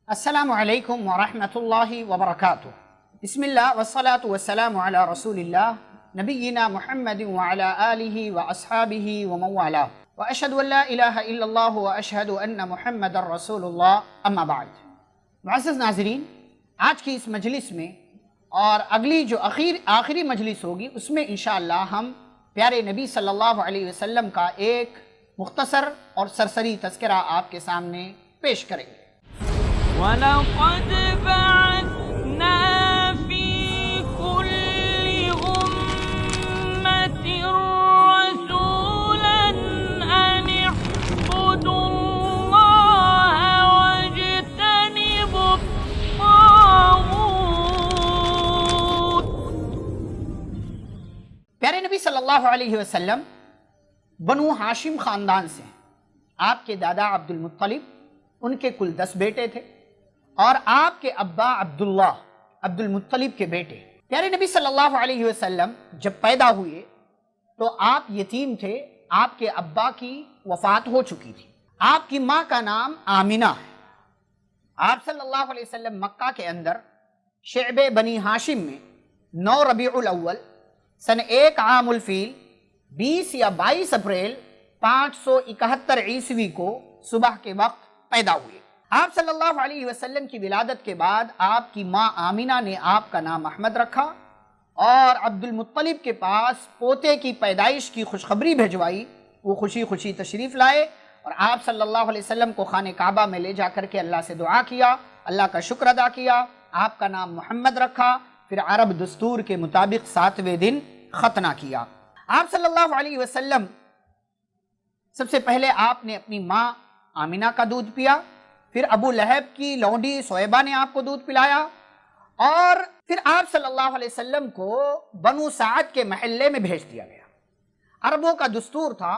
السلام علیکم ورحمۃ اللہ وبرکاتہ۔ بسم اللہ والصلاة والسلام علی رسول اللہ نبینا محمد وعلی آلہ واصحابہ ومن والاه واشہد ان لا الہ الا اللہ واشہد ان محمد رسول اللہ، اما بعد۔ معزز ناظرین، آج کی اس مجلس میں اور اگلی جو آخری مجلس ہوگی اس میں انشاءاللہ ہم پیارے نبی صلی اللہ علیہ وسلم کا ایک مختصر اور سرسری تذکرہ آپ کے سامنے پیش کریں گے۔ وَلَقَدْ بَعَثْنَا فِي كُلِّ أُمَّةٍ رَّسُولًا أَنِ اعْبُدُوا اللَّهَ وَاجْتَنِبُوا الطَّاغُوتَ۔ پیارے نبی صلی اللہ علیہ وسلم بنو ہاشم خاندان سے ہیں۔ آپ کے دادا عبد المطلب، ان کے کل 10 بیٹے تھے، اور آپ کے ابا عبداللہ عبد المطلب کے بیٹے۔ پیارے نبی صلی اللہ علیہ وسلم جب پیدا ہوئے تو آپ یتیم تھے، آپ کے ابا کی وفات ہو چکی تھی۔ آپ کی ماں کا نام آمنہ ہے۔ آپ صلی اللہ علیہ وسلم مکہ کے اندر شعبے بنی ہاشم میں 9 ربیع الاول سن 1 عام الفیل 20 یا 22 اپریل 571 عیسوی کو صبح کے وقت پیدا ہوئے۔ آپ صلی اللہ علیہ وسلم کی ولادت کے بعد آپ کی ماں آمنہ نے آپ کا نام احمد رکھا اور عبد المطلب کے پاس پوتے کی پیدائش کی خوشخبری بھجوائی۔ وہ خوشی خوشی تشریف لائے اور آپ صلی اللہ علیہ وسلم کو خانہ کعبہ میں لے جا کر کے اللہ سے دعا کیا، اللہ کا شکر ادا کیا، آپ کا نام محمد رکھا، پھر عرب دستور کے مطابق 7ویں دن ختنہ کیا۔ آپ صلی اللہ علیہ وسلم سب سے پہلے آپ نے اپنی ماں آمنہ کا دودھ پیا، پھر ابو لہب کی لونڈی سویبہ نے آپ کو دودھ پلایا، اور پھر آپ صلی اللہ علیہ وسلم کو بنو سعد کے محلے میں بھیج دیا گیا۔ عربوں کا دستور تھا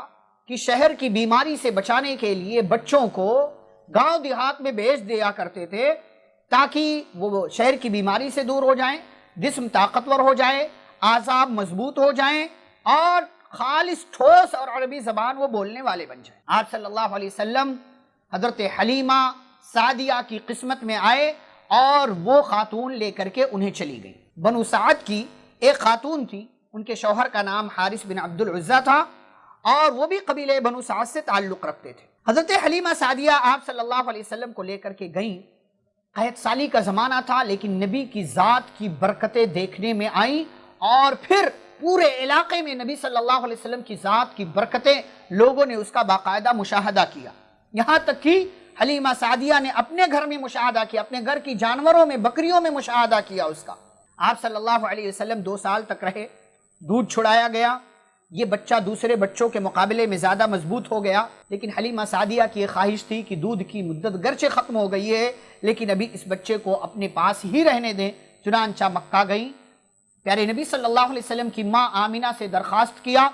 کہ شہر کی بیماری سے بچانے کے لیے بچوں کو گاؤں دیہات میں بھیج دیا کرتے تھے تاکہ وہ شہر کی بیماری سے دور ہو جائیں، جسم طاقتور ہو جائے، اعصاب مضبوط ہو جائیں اور خالص ٹھوس اور عربی زبان وہ بولنے والے بن جائیں۔ آپ صلی اللہ علیہ وسلم حضرت حلیمہ سعدیہ کی قسمت میں آئے اور وہ خاتون لے کر کے انہیں چلی گئی۔ بنو سعد کی ایک خاتون تھی، ان کے شوہر کا نام حارث بن عبد العزہ تھا اور وہ بھی قبیلہ بنو سعد سے تعلق رکھتے تھے۔ حضرت حلیمہ سعدیہ آپ صلی اللہ علیہ وسلم کو لے کر کے گئیں۔ قحط سالی کا زمانہ تھا، لیکن نبی کی ذات کی برکتیں دیکھنے میں آئیں اور پھر پورے علاقے میں نبی صلی اللہ علیہ وسلم کی ذات کی برکتیں لوگوں نے اس کا باقاعدہ مشاہدہ کیا، یہاں تک کہ حلیمہ سعدیہ نے اپنے گھر میں مشاہدہ کیا، اپنے گھر کی جانوروں میں، بکریوں میں مشاہدہ کیا اس کا۔ آپ صلی اللہ علیہ وسلم 2 سال تک رہے، دودھ چھڑایا گیا، یہ بچہ دوسرے بچوں کے مقابلے میں زیادہ مضبوط ہو گیا، لیکن حلیمہ سعدیہ کی یہ خواہش تھی کہ دودھ کی مدت گرچہ ختم ہو گئی ہے لیکن ابھی اس بچے کو اپنے پاس ہی رہنے دیں، چنانچہ مکہ گئیں۔ پیارے نبی صلی اللہ علیہ وسلم کی ماں آمنہ سے درخواست کیا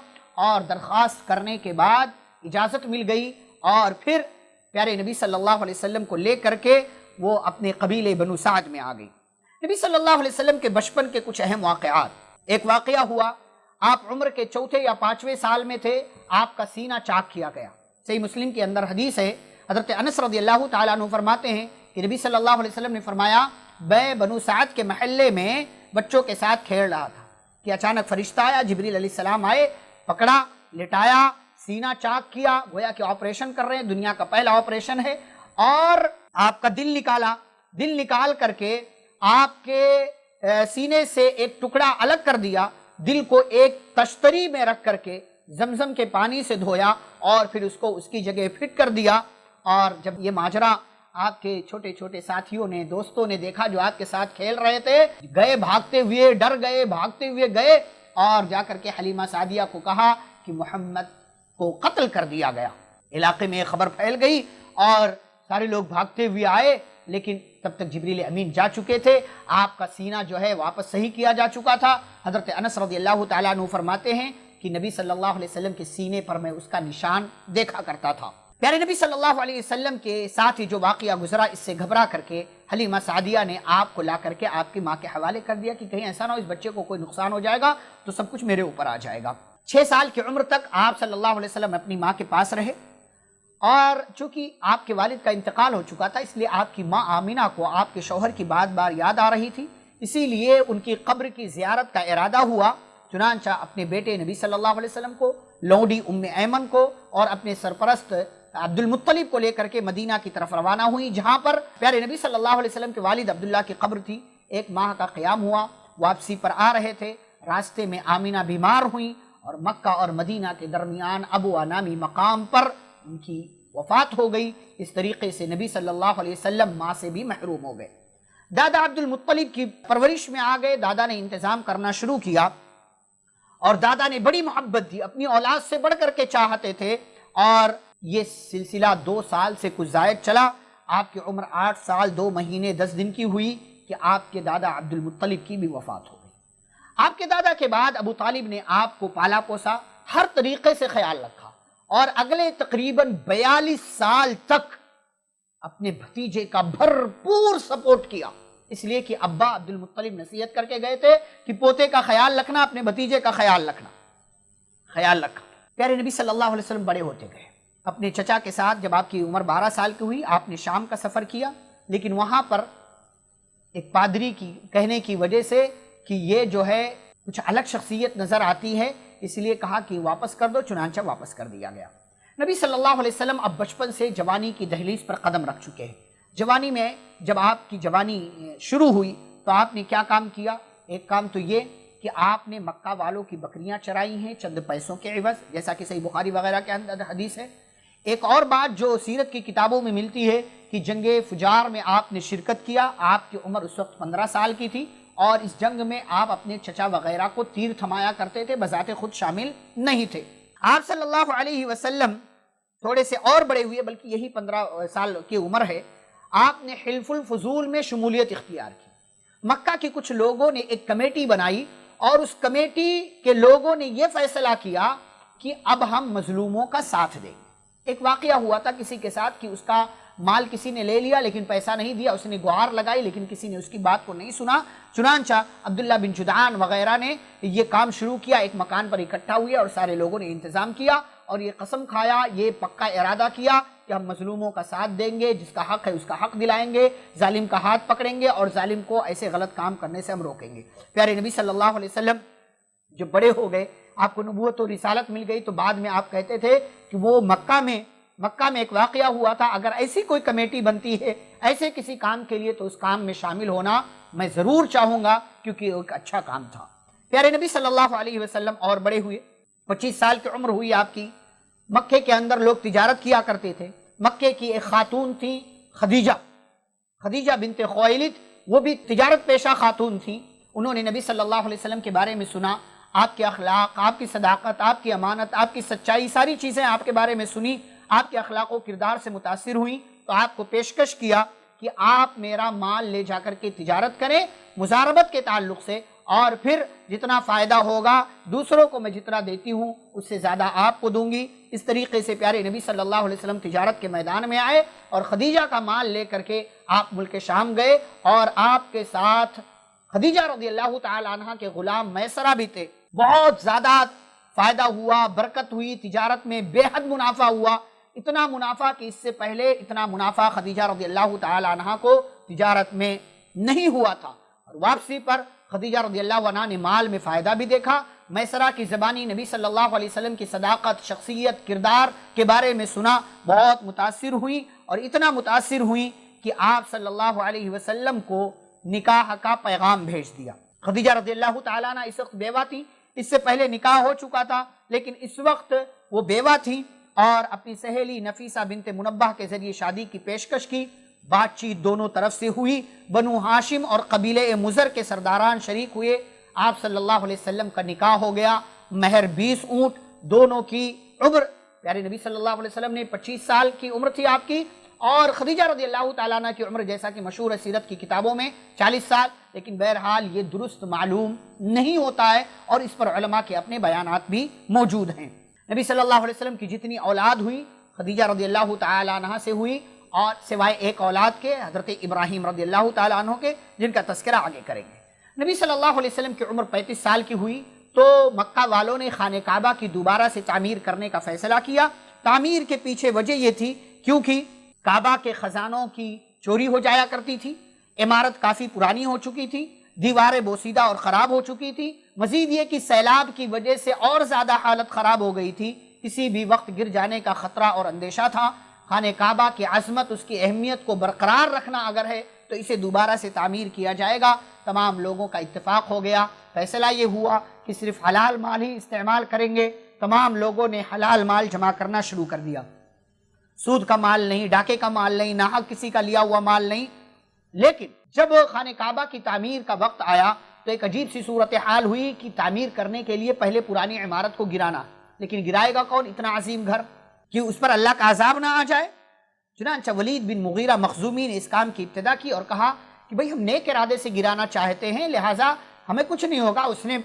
اور درخواست کرنے کے بعد اجازت مل گئی، اور پھر پیارے نبی صلی اللہ علیہ وسلم کو لے کر کے وہ اپنے قبیلے بنو سعد میں آ گئی۔ نبی صلی اللہ علیہ وسلم کے بچپن کے کچھ اہم واقعات۔ ایک واقعہ ہوا، آپ عمر کے 4 یا 5ویں سال میں تھے، آپ کا سینہ چاک کیا گیا۔ صحیح مسلم کے اندر حدیث ہے، حضرت انس رضی اللہ تعالیٰ عنہ فرماتے ہیں کہ نبی صلی اللہ علیہ وسلم نے فرمایا، میں بنو سعد کے محلے میں بچوں کے ساتھ کھیل رہا تھا کہ اچانک فرشتہ آیا، جبریل علیہ السلام آئے، پکڑا، لٹایا، سینہ چاک کیا، گویا کہ آپریشن کر رہے ہیں، دنیا کا پہلا آپریشن ہے، اور آپ کا دل نکالا، دل نکال کر کے آپ کے سینے سے ایک ٹکڑا الگ کر دیا، دل کو ایک تشتری میں رکھ کر کے زمزم کے پانی سے دھویا اور پھر اس کو اس کی جگہ فٹ کر دیا۔ اور جب یہ ماجرا آپ کے چھوٹے چھوٹے ساتھیوں نے، دوستوں نے دیکھا جو آپ کے ساتھ کھیل رہے تھے، گئے بھاگتے ہوئے، ڈر گئے، بھاگتے ہوئے گئے اور جا کر کے حلیمہ سعدیہ کو کہا کہ محمد کو قتل کر دیا گیا۔ علاقے میں خبر پھیل گئی اور سارے لوگ بھاگتے ہوئے آئے، لیکن تب تک جبریل امین جا چکے تھے، آپ کا سینہ جو ہے واپس صحیح کیا جا چکا تھا۔ حضرت انس رضی اللہ تعالیٰ عنہ فرماتے ہیں کہ نبی صلی اللہ علیہ وسلم کے سینے پر میں اس کا نشان دیکھا کرتا تھا۔ پیارے نبی صلی اللہ علیہ وسلم کے ساتھ ہی جو واقعہ گزرا، اس سے گھبرا کر کے حلیمہ سعدیہ نے آپ کو لا کر کے آپ کی ماں کے حوالے کر دیا کہ کہیں ایسا نہ ہو اس بچے کو کوئی نقصان ہو جائے گا تو سب کچھ میرے اوپر آ جائے گا۔ 6 سال کی عمر تک آپ صلی اللہ علیہ وسلم اپنی ماں کے پاس رہے اور چونکہ آپ کے والد کا انتقال ہو چکا تھا اس لیے آپ کی ماں آمینہ کو آپ کے شوہر کی بات بار یاد آ رہی تھی، اسی لیے ان کی قبر کی زیارت کا ارادہ ہوا۔ چنانچہ اپنے بیٹے نبی صلی اللہ علیہ وسلم کو، لونڈی ام ایمن کو اور اپنے سرپرست عبد المطلب کو لے کر کے مدینہ کی طرف روانہ ہوئی، جہاں پر پیارے نبی صلی اللہ علیہ وسلم کے والد عبداللہ کی قبر تھی۔ 1 ماہ کا قیام ہوا، واپسی پر آ رہے تھے، راستے میں آمینہ بیمار ہوئیں اور مکہ اور مدینہ کے درمیان ابوا نامی مقام پر ان کی وفات ہو گئی۔ اس طریقے سے نبی صلی اللہ علیہ وسلم ماں سے بھی محروم ہو گئے۔ دادا عبد المطلب کی پرورش میں آ گئے، دادا نے انتظام کرنا شروع کیا اور دادا نے بڑی محبت دی، اپنی اولاد سے بڑھ کر کے چاہتے تھے، اور یہ سلسلہ 2 سال سے کچھ زائد چلا۔ آپ کی عمر 8 سال 2 مہینے 10 دن کی ہوئی کہ آپ کے دادا عبد المطلب کی بھی وفات ہو گئی۔ آپ کے دادا کے بعد ابو طالب نے آپ کو پالا پوسا، ہر طریقے سے خیال رکھا، اور اگلے تقریباً 42 سال تک اپنے بھتیجے کا بھرپور سپورٹ کیا، اس لیے کہ ابا عبد المطلب نصیحت کر کے گئے تھے کہ پوتے کا خیال رکھنا، اپنے بھتیجے کا خیال رکھنا۔ پیارے نبی صلی اللہ علیہ وسلم بڑے ہوتے گئے، اپنے چچا کے ساتھ جب آپ کی عمر 12 سال کی ہوئی آپ نے شام کا سفر کیا، لیکن وہاں پر ایک پادری کی کہنے کی وجہ سے کہ یہ جو ہے کچھ الگ شخصیت نظر آتی ہے، اس لیے کہا کہ واپس کر دو، چنانچہ واپس کر دیا گیا۔ نبی صلی اللہ علیہ وسلم اب بچپن سے جوانی کی دہلیز پر قدم رکھ چکے ہیں۔ جوانی میں جب آپ کی جوانی شروع ہوئی تو آپ نے کیا کام کیا؟ ایک کام تو یہ کہ آپ نے مکہ والوں کی بکریاں چرائی ہیں چند پیسوں کے عوض، جیسا کہ صحیح بخاری وغیرہ کے اندر حدیث ہے۔ ایک اور بات جو سیرت کی کتابوں میں ملتی ہے کہ جنگ فجار میں آپ نے شرکت کیا، آپ کی عمر اس وقت 15 سال کی تھی، اور اس جنگ میں آپ اپنے چچا وغیرہ کو تیر تھمایا کرتے تھے، بذات خود شامل نہیں تھے۔ آپ صلی اللہ علیہ وسلم تھوڑے سے اور بڑے ہوئے، بلکہ یہی 15 سال کی عمر ہے، آپ نے حلف الفضول میں شمولیت اختیار کی۔ مکہ کے کچھ لوگوں نے ایک کمیٹی بنائی اور اس کمیٹی کے لوگوں نے یہ فیصلہ کیا کہ اب ہم مظلوموں کا ساتھ دیں گے۔ ایک واقعہ ہوا تھا کسی کے ساتھ کہ اس کا مال کسی نے لے لیا لیکن پیسہ نہیں دیا، اس نے گہار لگائی لیکن کسی نے اس کی بات کو نہیں سنا، چنانچہ عبداللہ بن جدعان وغیرہ نے یہ کام شروع کیا، ایک مکان پر اکٹھا ہوئے اور سارے لوگوں نے انتظام کیا اور یہ قسم کھایا، یہ پکا ارادہ کیا کہ ہم مظلوموں کا ساتھ دیں گے، جس کا حق ہے اس کا حق دلائیں گے، ظالم کا ہاتھ پکڑیں گے اور ظالم کو ایسے غلط کام کرنے سے ہم روکیں گے۔ پیارے نبی صلی اللہ علیہ وسلم جب بڑے ہو گئے، آپ کو نبوت و رسالت مل گئی، تو بعد میں آپ کہتے تھے کہ وہ مکہ میں ایک واقعہ ہوا تھا، اگر ایسی کوئی کمیٹی بنتی ہے ایسے کسی کام کے لیے تو اس کام میں شامل ہونا میں ضرور چاہوں گا، کیونکہ ایک اچھا کام تھا۔ پیارے نبی صلی اللہ علیہ وسلم اور بڑے ہوئے، 25 سال کی عمر ہوئی آپ کی۔ مکے کے اندر لوگ تجارت کیا کرتے تھے۔ مکے کی ایک خاتون تھی خدیجہ بنت خویلد، وہ بھی تجارت پیشہ خاتون تھی۔ انہوں نے نبی صلی اللہ علیہ وسلم کے بارے میں سنا، آپ کے اخلاق، آپ کی صداقت، آپ کی امانت، آپ کی سچائی، ساری چیزیں آپ کے بارے میں سنی، آپ کے اخلاق و کردار سے متاثر ہوئیں، تو آپ کو پیشکش کیا کہ آپ میرا مال لے جا کر کے تجارت کریں مزاربت کے تعلق سے، اور پھر جتنا فائدہ ہوگا دوسروں کو میں جتنا دیتی ہوں اس سے زیادہ آپ کو دوں گی۔ اس طریقے سے پیارے نبی صلی اللہ علیہ وسلم تجارت کے میدان میں آئے اور خدیجہ کا مال لے کر کے آپ ملک شام گئے، اور آپ کے ساتھ خدیجہ رضی اللہ تعالی عنہ کے غلام میسرہ بھی تھے۔ بہت زیادہ فائدہ ہوا، برکت ہوئی، تجارت میں بے حد منافع ہوا، اتنا منافع کہ اس سے پہلے اتنا منافع خدیجہ رضی اللہ تعالی عنہ کو تجارت میں نہیں ہوا تھا۔ اور واپسی پر خدیجہ رضی اللہ عنہ نے مال میں فائدہ بھی دیکھا، میسرہ کی زبانی نبی صلی اللہ علیہ وسلم کی صداقت، شخصیت، کردار کے بارے میں سنا، بہت متاثر ہوئی، اور اتنا متاثر ہوئی کہ آپ صلی اللہ علیہ وسلم کو نکاح کا پیغام بھیج دیا۔ خدیجہ رضی اللہ تعالیٰ عنہ اس وقت بیوہ تھی، اس سے پہلے نکاح ہو چکا تھا، لیکن اس وقت وہ بیوہ تھی، اور اپنی سہیلی نفیسہ بنت منبہ کے ذریعے شادی کی پیشکش کی۔ بات چیت دونوں طرف سے ہوئی، بنو ہاشم اور قبیلہ مزر کے سرداران شریک ہوئے، آپ صلی اللہ علیہ وسلم کا نکاح ہو گیا، مہر 20 اونٹ، دونوں کی عمر، پیارے نبی صلی اللہ علیہ وسلم نے 25 سال کی عمر تھی آپ کی، اور خدیجہ رضی اللہ تعالیٰ عنہ کی عمر جیسا کہ مشہور ہے سیرت کی کتابوں میں 40 سال، لیکن بہرحال یہ درست معلوم نہیں ہوتا ہے، اور اس پر علماء کے اپنے بیانات بھی موجود ہیں۔ نبی صلی اللہ علیہ وسلم کی جتنی اولاد ہوئی خدیجہ رضی اللہ تعالی عنہ سے ہوئی، اور سوائے ایک اولاد کے حضرت ابراہیم رضی اللہ تعالی عنہ کے، جن کا تذکرہ آگے کریں گے۔ نبی صلی اللہ علیہ وسلم کی عمر 35 سال کی ہوئی تو مکہ والوں نے خانہ کعبہ کی دوبارہ سے تعمیر کرنے کا فیصلہ کیا، تعمیر کے پیچھے وجہ یہ تھی کیونکہ کعبہ کے خزانوں کی چوری ہو جایا کرتی تھی، عمارت کافی پرانی ہو چکی تھی، دیواریں بوسیدہ اور خراب ہو چکی تھی، مزید یہ کہ سیلاب کی وجہ سے اور زیادہ حالت خراب ہو گئی تھی، کسی بھی وقت گر جانے کا خطرہ اور اندیشہ تھا۔ خانہ کعبہ کی عظمت، اس کی اہمیت کو برقرار رکھنا اگر ہے تو اسے دوبارہ سے تعمیر کیا جائے گا۔ تمام لوگوں کا اتفاق ہو گیا، فیصلہ یہ ہوا کہ صرف حلال مال ہی استعمال کریں گے۔ تمام لوگوں نے حلال مال جمع کرنا شروع کر دیا، سود کا مال نہیں، ڈاکے کا مال نہیں، ناحق کسی کا لیا ہوا مال نہیں۔ لیکن جب خانہ کعبہ کی تعمیر کا وقت آیا تو ایک عجیب سی صورتحال ہوئی کہ تعمیر کرنے کے لیے پہلے پرانی عمارت کو گرانا، لیکن گرائے گا کون اتنا عظیم گھر کہ اس پر اللہ کا عذاب نہ آ جائے؟ چنانچہ ولید بن مغیرہ مخزومی نے اس کام کی ابتدا کی اور کہا کہ بھئی ہم نیک ارادے سے گرانا چاہتے ہیں، لہٰذا ہمیں کچھ نہیں ہوگا۔ اس نے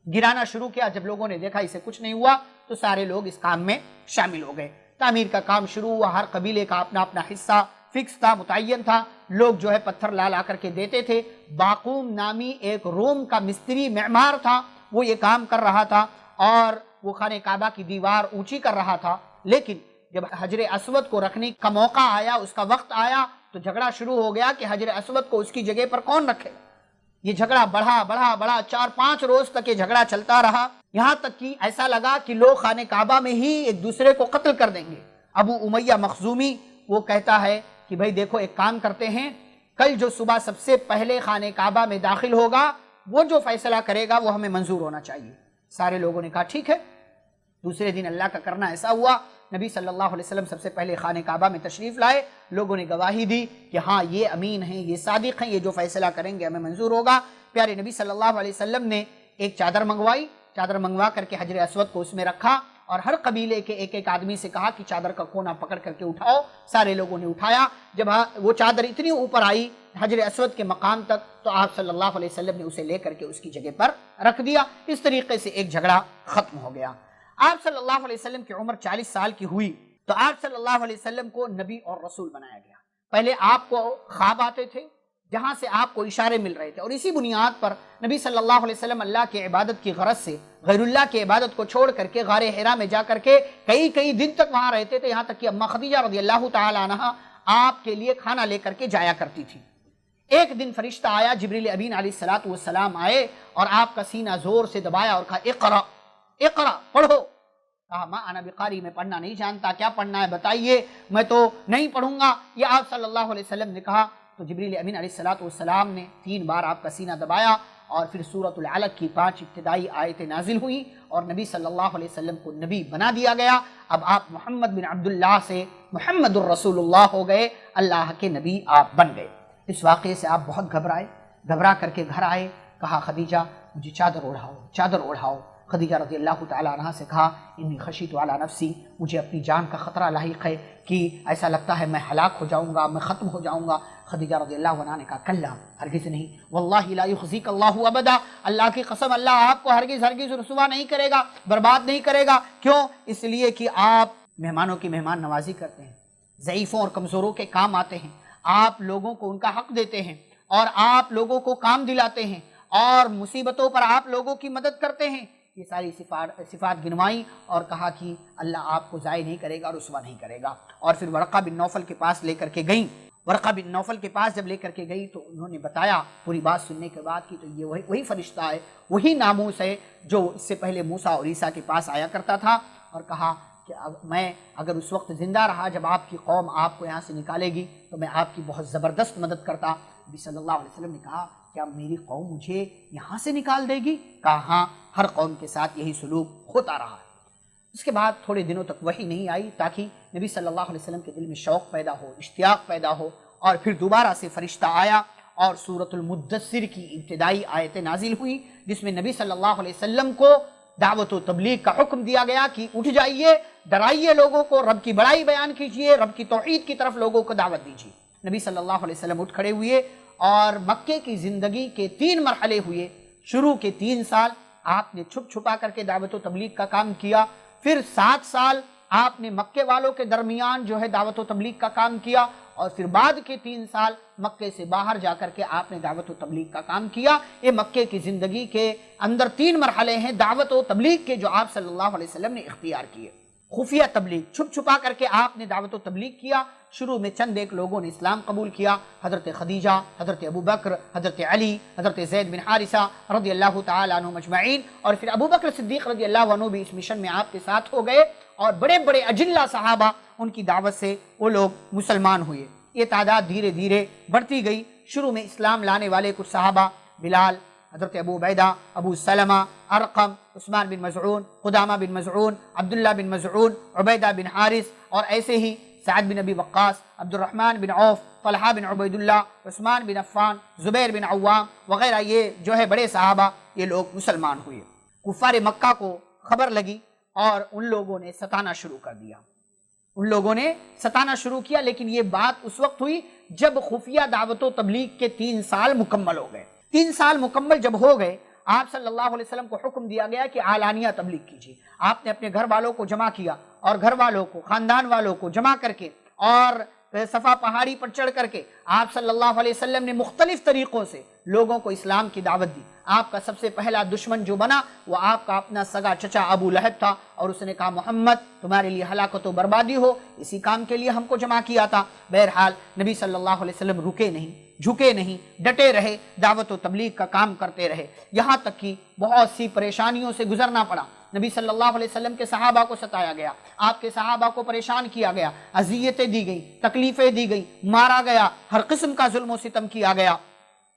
گرانا شروع کیا، جب لوگوں نے دیکھا اسے کچھ نہیں ہوا تو سارے لوگ اس کام میں شامل ہو گئے۔ تعمیر کا کام شروع ہوا، ہر قبیلے کا اپنا اپنا حصہ فکس تھا، متعین تھا، لوگ جو ہے پتھر لا کر کے دیتے تھے۔ باقوم نامی ایک روم کا مستری معمار تھا، وہ یہ کام کر رہا تھا اور وہ خانہ کعبہ کی دیوار اونچی کر رہا تھا۔ لیکن جب حجر اسود کو رکھنے کا موقع آیا، اس کا وقت آیا تو جھگڑا شروع ہو گیا کہ حجر اسود کو اس کی جگہ پر کون رکھے۔ یہ جھگڑا بڑھا 4-5 روز تک یہ جھگڑا چلتا رہا، یہاں تک کہ ایسا لگا کہ لوگ خانہ کعبہ میں ہی ایک دوسرے کو قتل کر دیں گے۔ ابو امیہ مخزومی وہ کہتا ہے کہ بھئی دیکھو ایک کام کرتے ہیں، کل جو صبح سب سے پہلے خانہ کعبہ میں داخل ہوگا وہ جو فیصلہ کرے گا وہ ہمیں منظور ہونا چاہیے۔ سارے لوگوں نے کہا ٹھیک ہے۔ دوسرے دن اللہ کا کرنا ایسا ہوا، نبی صلی اللہ علیہ وسلم سب سے پہلے خانہ کعبہ میں تشریف لائے، لوگوں نے گواہی دی کہ ہاں یہ امین ہیں، یہ صادق ہیں، یہ جو فیصلہ کریں گے ہمیں منظور ہوگا۔ پیارے نبی صلی اللہ علیہ وسلم نے ایک چادر منگوائی، چادر منگوا کر کے حجر اسود کو اس میں رکھا اور ہر قبیلے کے ایک ایک آدمی سے کہا کہ چادر کا کونا پکڑ کر کے اٹھاؤ۔ سارے لوگوں نے اٹھایا۔ جب وہ چادر اتنی اوپر آئی حجر اسود کے مقام تک تو آپ صلی اللہ علیہ وسلم نے اسے لے کر کے اس کی جگہ پر رکھ دیا۔ اس طریقے سے ایک جھگڑا ختم ہو گیا۔ آپ صلی اللہ علیہ وسلم کی عمر 40 سال کی ہوئی تو آپ صلی اللہ علیہ وسلم کو نبی اور رسول بنایا گیا۔ پہلے آپ کو خواب آتے تھے جہاں سے آپ کو اشارے مل رہے تھے، اور اسی بنیاد پر نبی صلی اللہ علیہ وسلم اللہ کی عبادت کی غرض سے غیر اللہ کی عبادت کو چھوڑ کر کے غار حرا میں جا کر کے کئی دن تک وہاں رہتے تھے، یہاں تک کہ اماں خدیجہ رضی اللہ تعالی عنہا آپ کے لیے کھانا لے کر کے جایا کرتی تھی۔ ایک دن فرشتہ آیا، جبریل امین علیہ السلام آئے اور آپ کا سینہ زور سے دبایا اور کہا اقرا پڑھو۔ کہا ما انا بقاری، میں پڑھنا نہیں جانتا، کیا پڑھنا ہے بتائیے، میں تو نہیں پڑھوں گا۔ یہ آپ صلی اللہ علیہ وسلم نے کہا تو جبریل امین علیہ السلام نے 3 بار آپ کا سینہ دبایا اور پھر سورۃ العلق کی 5 ابتدائی آیتیں نازل ہوئی اور نبی صلی اللہ علیہ وسلم کو نبی بنا دیا گیا۔ اب آپ محمد بن عبداللہ سے محمد الرسول اللہ ہو گئے، اللہ کے نبی آپ بن گئے۔ اس واقعے سے آپ بہت گھبرائے، گھبرا کر کے گھر آئے، کہا خدیجہ مجھے چادر اوڑھاؤ۔ خدیجہ رضی اللہ تعالی عنہا سے کہا انی خشیت علی نفسی، مجھے اپنی جان کا خطرہ لاحق ہے کہ ایسا لگتا ہے میں ہلاک ہو جاؤں گا، میں ختم ہو جاؤں گا۔ خدیجہ رضی اللہ عنہا نے کہا کلا، ہرگز نہیں، واللہ لا یخزیک اللہ ابدا، اللہ کی قسم اللہ آپ کو ہرگز رسوا نہیں کرے گا، برباد نہیں کرے گا۔ کیوں؟ اس لیے کہ آپ مہمانوں کی مہمان نوازی کرتے ہیں، ضعیفوں اور کمزوروں کے کام آتے ہیں، آپ لوگوں کو ان کا حق دیتے ہیں اور آپ لوگوں کو کام دلاتے ہیں اور مصیبتوں پر آپ لوگوں کی مدد کرتے ہیں۔ یہ ساری صفات گنوائی اور کہا کہ اللہ آپ کو ضائع نہیں کرے گا اور رسوا نہیں کرے گا۔ اور پھر ورقہ بن نوفل کے پاس لے کر کے گئیں۔ ورقہ بن نوفل کے پاس جب لے کر کے گئی تو انہوں نے بتایا پوری بات سننے کے بعد کہ تو یہ وہی فرشتہ ہے، وہی ناموس ہے جو اس سے پہلے موسیٰ اور عیسیٰ کے پاس آیا کرتا تھا، اور کہا کہ میں اگر اس وقت زندہ رہا جب آپ کی قوم آپ کو یہاں سے نکالے گی تو میں آپ کی بہت زبردست مدد کرتا۔ نبی صلی اللہ علیہ وسلم نے کہا کیا میری قوم مجھے یہاں سے نکال دے گی؟ کہا ہاں، ہر قوم کے ساتھ یہی سلوک ہوتا رہا ہے۔ اس کے بعد تھوڑے دنوں تک وحی نہیں آئی تاکہ نبی صلی اللہ علیہ وسلم کے دل میں شوق پیدا ہو، اشتیاق پیدا ہو، اور پھر دوبارہ سے فرشتہ آیا اور سورۃ المدثر کی ابتدائی آیتیں نازل ہوئی جس میں نبی صلی اللہ علیہ وسلم کو دعوت و تبلیغ کا حکم دیا گیا کہ اٹھ جائیے، ڈرائیے لوگوں کو، رب کی بڑائی بیان کیجیے، رب کی توحید کی طرف لوگوں کو دعوت دیجیے۔ نبی صلی اللہ علیہ وسلم اٹھ کھڑے ہوئے اور مکے کی زندگی کے 3 مرحلے ہوئے۔ شروع کے 3 سال آپ نے چھپ چھپا کر کے دعوت و تبلیغ کا کام کیا، پھر 7 سال آپ نے مکے والوں کے درمیان جو ہے دعوت و تبلیغ کا کام کیا، اور پھر بعد کے 3 سال مکے سے باہر جا کر کے آپ نے دعوت و تبلیغ کا کام کیا۔ یہ مکے کی زندگی کے اندر 3 مرحلے ہیں دعوت و تبلیغ کے جو آپ صلی اللہ علیہ وسلم نے اختیار کیے۔ خفیہ تبلیغ، چھپ چھپا کر کے آپ نے دعوت و تبلیغ کیا۔ شروع میں چند ایک لوگوں نے اسلام قبول کیا، حضرت خدیجہ، حضرت ابو بکر، حضرت علی، حضرت زید بن حارثہ رضی اللہ تعالیٰ عنہ مجمعین، اور پھر ابو بکر صدیق رضی اللہ عنہ بھی اس مشن میں آپ کے ساتھ ہو گئے، اور بڑے بڑے اجلہ صحابہ ان کی دعوت سے وہ لوگ مسلمان ہوئے۔ یہ تعداد دھیرے دھیرے بڑھتی گئی۔ شروع میں اسلام لانے والے کچھ صحابہ، بلال، حضرت ابو عبیدہ، ابو سلمہ، ارقم، عثمان بن مزعون، قدامہ بن مزعون، عبداللہ بن مزعون، عبیدہ بن حارث، اور ایسے ہی سعد بن ابی وقاص، عبد الرحمن بن عوف، طلحہ بن عبید اللہ، عثمان بن عفان، زبیر بن عوام وغیرہ، یہ جو ہے بڑے صحابہ، یہ لوگ مسلمان ہوئے۔ کفار مکہ کو خبر لگی اور ان لوگوں نے ستانا شروع کر دیا، لیکن یہ بات اس وقت ہوئی جب خفیہ دعوت و تبلیغ کے 3 سال مکمل ہو گئے۔ 3 سال مکمل جب ہو گئے، آپ صلی اللہ علیہ وسلم کو حکم دیا گیا کہ اعلانیہ تبلیغ کیجیے۔ آپ نے اپنے گھر والوں کو جمع کیا، اور گھر والوں کو، خاندان والوں کو جمع کر کے، اور صفا پہاڑی پر چڑھ کر کے آپ صلی اللہ علیہ وسلم نے مختلف طریقوں سے لوگوں کو اسلام کی دعوت دی۔ آپ کا سب سے پہلا دشمن جو بنا وہ آپ کا اپنا سگا چچا ابو لہب تھا، اور اس نے کہا محمد تمہارے لیے ہلاکت و بربادی ہو، اسی کام کے لیے ہم کو جمع کیا تھا۔ بہرحال نبی صلی اللہ علیہ وسلم رکے نہیں، جھکے نہیں، ڈٹے رہے، دعوت و تبلیغ کا کام کرتے رہے، یہاں تک کہ بہت سی پریشانیوں سے گزرنا پڑا۔ نبی صلی اللہ علیہ وسلم کے صحابہ کو ستایا گیا، آپ کے صحابہ کو پریشان کیا گیا، اذیتیں دی گئی، تکلیفیں دی گئی، مارا گیا، ہر قسم کا ظلم و ستم کیا گیا۔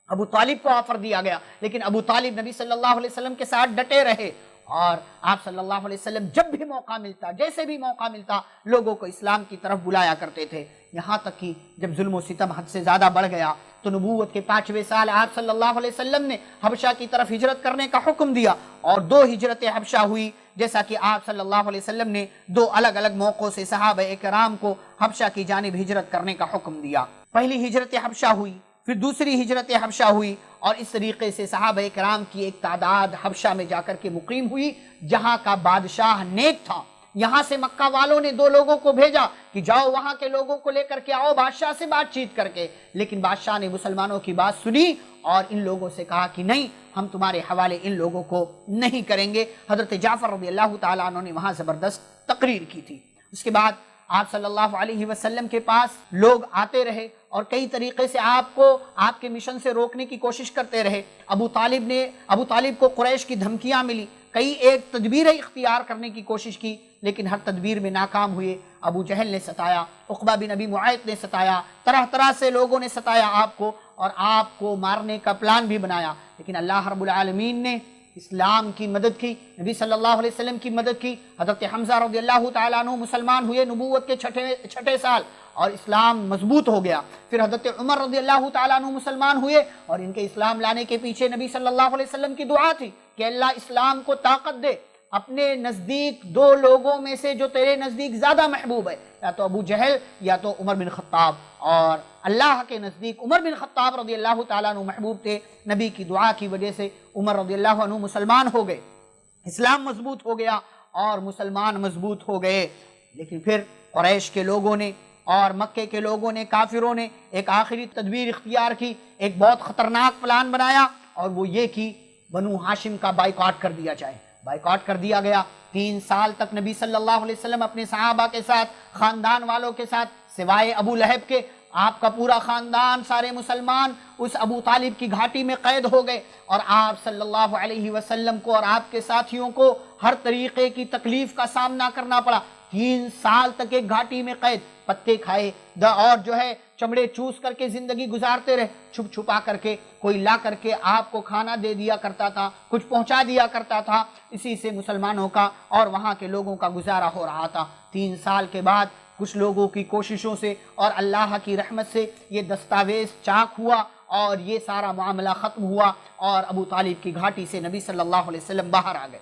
ابو طالب کو آفر دیا گیا، لیکن ابو طالب نبی صلی اللہ علیہ وسلم کے ساتھ ڈٹے رہے، اور آپ صلی اللہ علیہ وسلم جب بھی موقع ملتا، جیسے بھی موقع ملتا، لوگوں کو اسلام کی طرف بلایا کرتے تھے۔ یہاں تک کہ جب ظلم و ستم حد سے زیادہ بڑھ گیا تو نبوت کے 5ویں سال آپ صلی اللہ علیہ وسلم نے حبشہ کی طرف ہجرت کرنے کا حکم دیا، اور 2 ہجرت حبشہ ہوئی، جیسا کہ آپ صلی اللہ علیہ وسلم نے 2 الگ الگ موقعوں سے صحابہ کرام کو حبشہ کی جانب ہجرت کرنے کا حکم دیا۔ پہلی ہجرت حبشہ ہوئی، پھر دوسری ہجرت حبشہ ہوئی، اور اس طریقے سے صحابہ کرام کی ایک تعداد حبشہ میں جا کر کے مقیم ہوئی، جہاں کا بادشاہ نیک تھا۔ یہاں سے مکہ والوں نے 2 لوگوں کو بھیجا کہ جاؤ وہاں کے لوگوں کو لے کر کے آؤ بادشاہ سے بات چیت کر کے، لیکن بادشاہ نے مسلمانوں کی بات سنی اور ان لوگوں سے کہا کہ نہیں، ہم تمہارے حوالے ان لوگوں کو نہیں کریں گے۔ حضرت جعفر رضی اللہ تعالیٰ عنہ نے وہاں زبردست تقریر کی تھی۔ اس کے بعد آپ صلی اللہ علیہ وسلم کے پاس لوگ آتے رہے اور کئی طریقے سے آپ کو آپ کے مشن سے روکنے کی کوشش کرتے رہے۔ ابو طالب کو قریش کی دھمکیاں ملی، کئی ایک تدبیریں اختیار کرنے کی کوشش کی، لیکن ہر تدبیر میں ناکام ہوئے۔ ابو جہل نے ستایا، عقبہ بن ابی معیط نے ستایا، طرح طرح سے لوگوں نے ستایا آپ کو، اور آپ کو مارنے کا پلان بھی بنایا، لیکن اللہ رب العالمین نے اسلام کی مدد کی، نبی صلی اللہ علیہ وسلم کی مدد کی۔ حضرت حمزہ رضی اللہ تعالیٰ عنہ مسلمان ہوئے نبوت کے چھٹے سال، اور اسلام مضبوط ہو گیا۔ پھر حضرت عمر رضی اللہ تعالیٰ عنہ مسلمان ہوئے، اور ان کے اسلام لانے کے پیچھے نبی صلی اللہ علیہ وسلم کی دعا تھی کہ اللہ اسلام کو طاقت دے، اپنے نزدیک 2 لوگوں میں سے جو تیرے نزدیک زیادہ محبوب ہے، یا تو ابو جہل یا تو عمر بن خطاب، اور اللہ کے نزدیک عمر بن خطاب رضی اللہ تعالیٰ عنہ محبوب تھے۔ نبی کی دعا کی وجہ سے عمر رضی اللہ عنہ مسلمان ہو گئے، اسلام مضبوط ہو گیا اور مسلمان مضبوط ہو گئے۔ لیکن پھر قریش کے لوگوں نے اور مکے کے لوگوں نے، کافروں نے ایک آخری تدبیر اختیار کی، ایک بہت خطرناک پلان بنایا، اور وہ یہ کہ بنو ہاشم کا بائیکاٹ کر دیا جائے۔ بائیکاٹ کر دیا گیا۔ 3 سال تک نبی صلی اللہ علیہ وسلم اپنے صحابہ کے ساتھ، خاندان والوں کے ساتھ، سوائے ابو لہب کے، آپ کا پورا خاندان، سارے مسلمان اس ابو طالب کی گھاٹی میں قید ہو گئے، اور آپ صلی اللہ علیہ وسلم کو اور آپ کے ساتھیوں کو ہر طریقے کی تکلیف کا سامنا کرنا پڑا۔ 3 سال تک ایک گھاٹی میں قید، پتے کھائے اور جو ہے چمڑے چوس کر کے زندگی گزارتے رہے، چھپ چھپا کر کے کوئی لا کر کے آپ کو کھانا دے دیا کرتا تھا، کچھ پہنچا دیا کرتا تھا، اسی سے مسلمانوں کا اور وہاں کے لوگوں کا گزارا ہو رہا تھا۔ 3 سال کے بعد کچھ لوگوں کی کوششوں سے اور اللہ کی رحمت سے یہ دستاویز چاک ہوا، اور یہ سارا معاملہ ختم ہوا، اور ابو طالب کی گھاٹی سے نبی صلی اللہ علیہ وسلم باہر آ گئے۔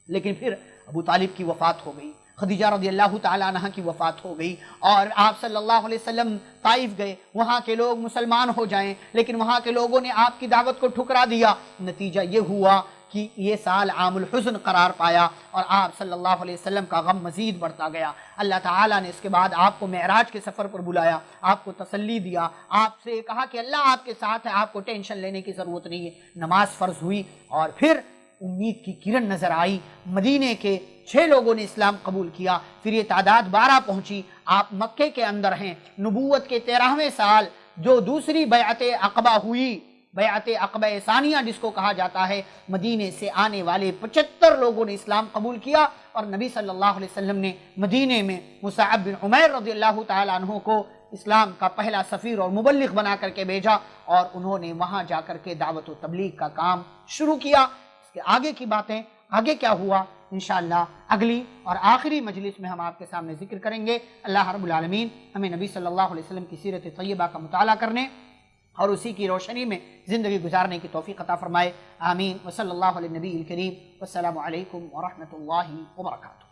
لیکن پھر ابو طالب کی وفات ہو گئی، خدیجہ رضی اللہ تعالیٰ عنہ کی وفات ہو گئی، اور آپ صلی اللہ علیہ وسلم طائف گئے، وہاں کے لوگ مسلمان ہو جائیں، لیکن وہاں کے لوگوں نے آپ کی دعوت کو ٹھکرا دیا۔ نتیجہ یہ ہوا کہ یہ سال عام الحزن قرار پایا، اور آپ صلی اللہ علیہ وسلم کا غم مزید بڑھتا گیا۔ اللہ تعالیٰ نے اس کے بعد آپ کو معراج کے سفر پر بلایا، آپ کو تسلی دیا، آپ سے کہا کہ اللہ آپ کے ساتھ ہے، آپ کو ٹینشن لینے کی ضرورت نہیں ہے۔ نماز فرض ہوئی، اور پھر امید کی کرن نظر آئی، مدینے کے 6 لوگوں نے اسلام قبول کیا، پھر یہ تعداد 12 پہنچی، آپ مکے کے اندر ہیں، نبوت کے 13ویں سال جو دوسری بیعت عقبہ ہوئی، بیعت عقبہ ثانیہ جس کو کہا جاتا ہے، مدینے سے آنے والے 75 لوگوں نے اسلام قبول کیا، اور نبی صلی اللہ علیہ وسلم نے مدینے میں مصعب بن عمیر رضی اللہ تعالیٰ عنہ کو اسلام کا پہلا سفیر اور مبلغ بنا کر کے بھیجا، اور انہوں نے وہاں جا کر کے دعوت و تبلیغ کا کام شروع کیا۔ اس کے آگے کی باتیں، آگے کیا ہوا، انشاءاللہ اگلی اور آخری مجلس میں ہم آپ کے سامنے ذکر کریں گے۔ اللہ رب العالمین ہمیں نبی صلی اللہ علیہ وسلم کی سیرت طیبہ کا مطالعہ کرنے اور اسی کی روشنی میں زندگی گزارنے کی توفیق عطا فرمائے، آمین۔ وصلی اللہ علیہ نبی الکریم، والسلام علیکم ورحمۃ اللہ وبرکاتہ۔